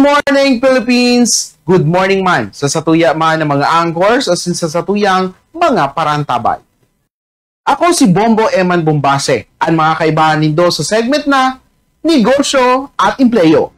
morning, Philippines! Good morning man sa satuya man ng mga anchors o sa satuyang mga parantabay. Ako si Bombo Eman Bombase, ang mga kaibahan nindo sa segment na Negosyo at Empleyo.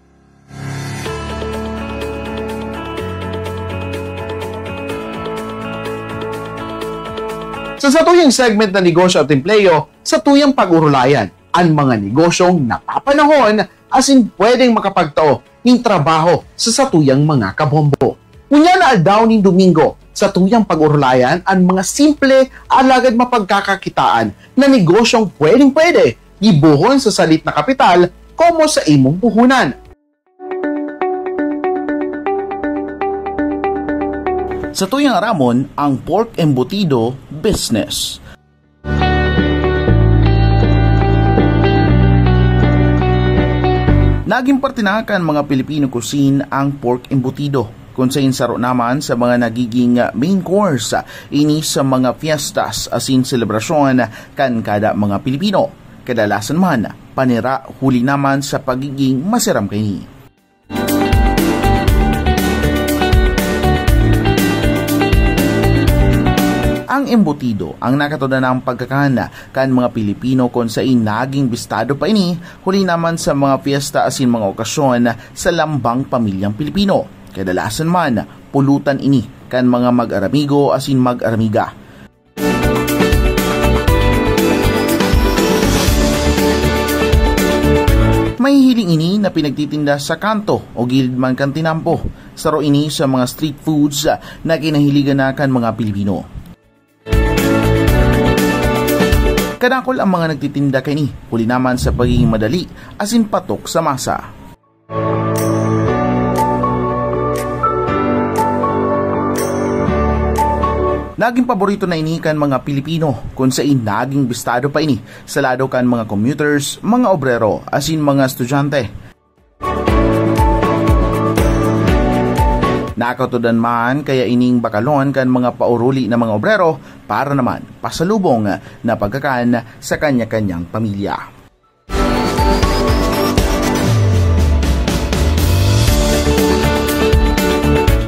Sa satuyang segment na Negosyo at Empleyo, satuyang pag-urulayan ang mga negosyong napapanahon as in pwedeng makapagtao ng trabaho sa satuyang mga kabombo. Kunya na aldaw ning Domingo, satuyang pag-urulayan ang mga simple alagad mapagkakakitaan na negosyong pwedeng-pwede gibuhon sa salit na kapital komo sa imong puhunan. Sa tuyang aramon, ang pork embutido business. Naging partinakan mga Pilipino cuisine ang pork embutido, kung sa insaro naman sa mga nagiging main course ini sa mga fiestas asin selebrasyon kan kada mga Pilipino. Kadalasan man, panira huli naman sa pagiging masiram kini. Ang embutido ang nakatunan ng pagkakana kan mga Pilipino kung sa naging bistado pa ini huli naman sa mga fiesta asin mga okasyon sa lambang pamilyang Pilipino. Kadalasan man pulutan ini kan mga mag-aramigo asin mag-aramiga. May hiling ini na pinagtitinda sa kanto o gilid man kan tinampo. Saro ini sa mga street foods na kinahiligan na kan mga Pilipino. Kadakol ang mga nagtitinda kini, huli naman sa pagiging madali, asin patok sa masa. Naging paborito na ini kan mga Pilipino, kung sa naging bistado pa ini, sa lado kan mga commuters, mga obrero, asin mga estudyante. Nakatudan man kaya ining bakalon kan mga pauruli na mga obrero para naman pasalubong na pagkakan sa kanya-kanyang pamilya.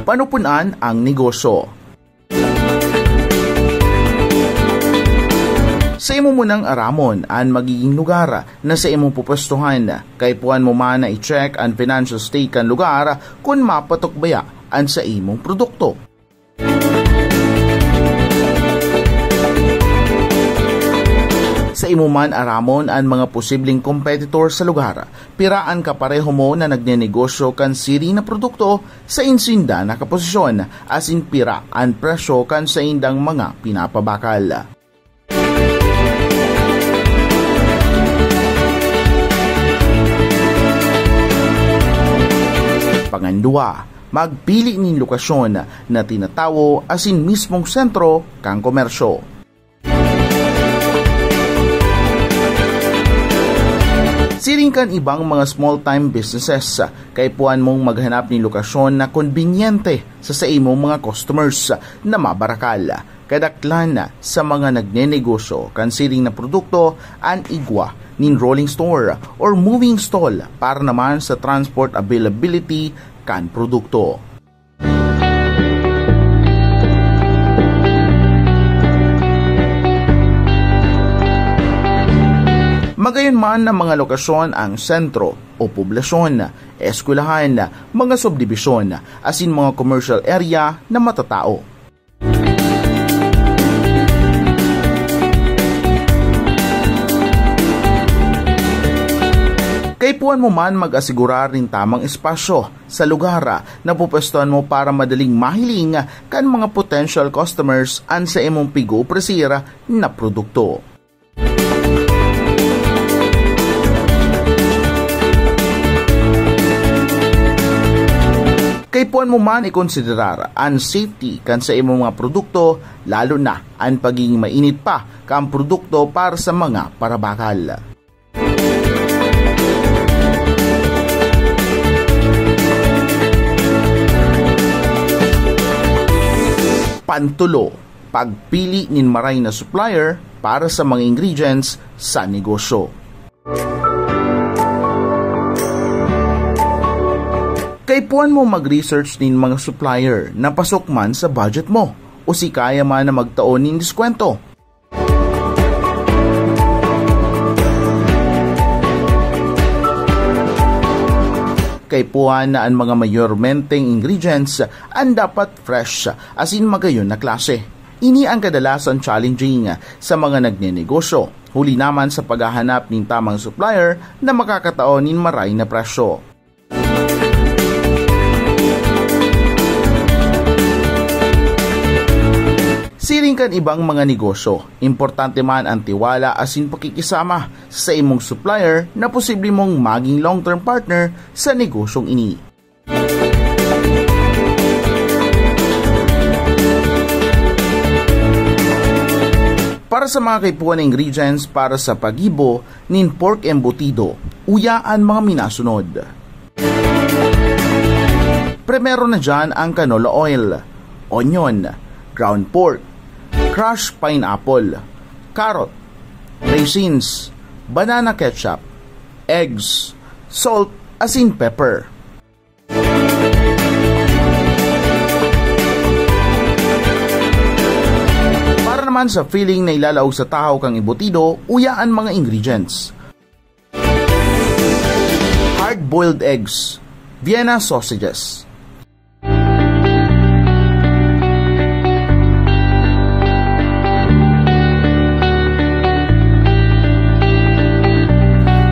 Panupunan ang negosyo. Sa imo munang aramon ang magiging lugar na sa imong pupwestuhan, kay puan mo man na i-check ang financial state kan lugar kung mapatok baya ang sa imong produkto. Sa imo man aramon ang mga posibleng competitor sa lugar, piraan kapareho mo na nagnenegosyo kan siri na produkto sa insinda na kaposisyon, asin pira ang presyo kan sa indang mga pinapabakal. Pangandua, magpili ning lokasyon na tinatawo asin mismong sentro kang komersyo. Siring kan ibang mga small-time businesses, kay puan mong maghanap ng lokasyon na konbinyente sa imong mga customers na mabarakal. Kadaklan sa mga nagnenegosyo kan siring na produkto an igwa nin rolling store or moving stall para naman sa transport availability kan produkto. Magayon man ng mga lokasyon ang sentro o poblasyon, eskwelahan, mga subdibisyon, asin mga commercial area na matatao. Kay puan mo man mag-asigurar rin tamang espasyo sa lugar na pupwestuhan mo para madaling mahiling kan mga potential customers an sa imong pigo-presira na produkto. Kay puan mo man ikonsiderar ang safety kan sa imong mga produkto, lalo na ang pagiging mainit pa kan produkto para sa mga parabakal. Pantulo, pagpili nin maray na supplier para sa mga ingredients sa negosyo. Kaipuan mo mag-research din mga supplier na pasok man sa budget mo o si kaya man na magtaon ng diskwento. Kaipuan na ang mga mayormenteng ingredients ang dapat fresh as in magayon na klase. Ini ang kadalasan challenging sa mga nagnenegosyo, huli naman sa paghahanap ng tamang supplier na makakataon ng maray na presyo. Siring kan ibang mga negosyo, importante man ang tiwala asin pakikisama sa imong supplier na posible mong maging long-term partner sa negosyong ini. Para sa mga kaipuan ng ingredients para sa pagibo nin pork embutido, uyaan mga minasunod. Primero na dyan ang canola oil, onion, ground pork, crushed pineapple, carrot, raisins, banana ketchup, eggs, salt, asin pepper. Para naman sa filling na ilalaog sa tahaw kang embutido, uyaan mga ingredients. Hard-boiled eggs, Vienna sausages,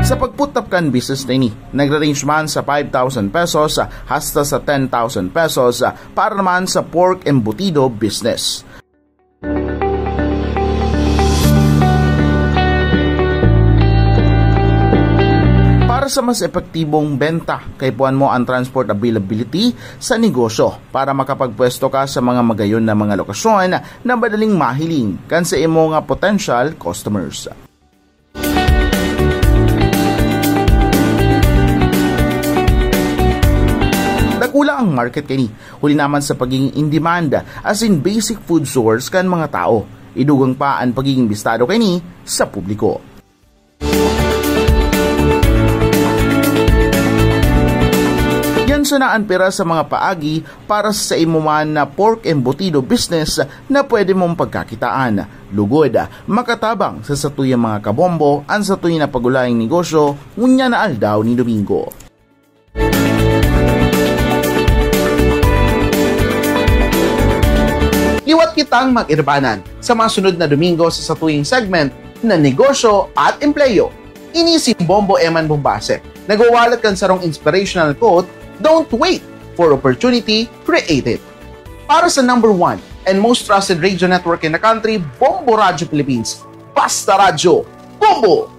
sa pagputap kan business na ini, nagre-range man sa 5,000 pesos hasta sa 10,000 pesos para naman sa pork embutido business. Para sa mas epektibong benta, kaipuan mo ang transport availability sa negosyo para makapagpwesto ka sa mga magayon na mga lokasyon na madaling mahiling kan sa imo nga potential customers. Dagula ang market kini, huli naman sa pagiging in demand as in basic food source kan mga tao. Idugang pa ang pagiging bistado kini sa publiko. Yan sa naan pera sa mga paagi para sa imuman na pork embutido business na pwede mong pagkakitaan. Lugod, makatabang sa satuyang mga kabombo ang satuy na pagulayang negosyo, ngunya na aldaw ni Domingo. Liwat kitang mag-irbanan sa mga sunod na Domingo sa satuwing segment na Negosyo at Empleyo. Ini si Bombo Eman Bombase. Nagwawalat kan sarong inspirational quote, "Don't wait for opportunity, create it." Para sa number 1 and most trusted radio network in the country, Bombo Radio Philippines. Basta Radio, Bombo!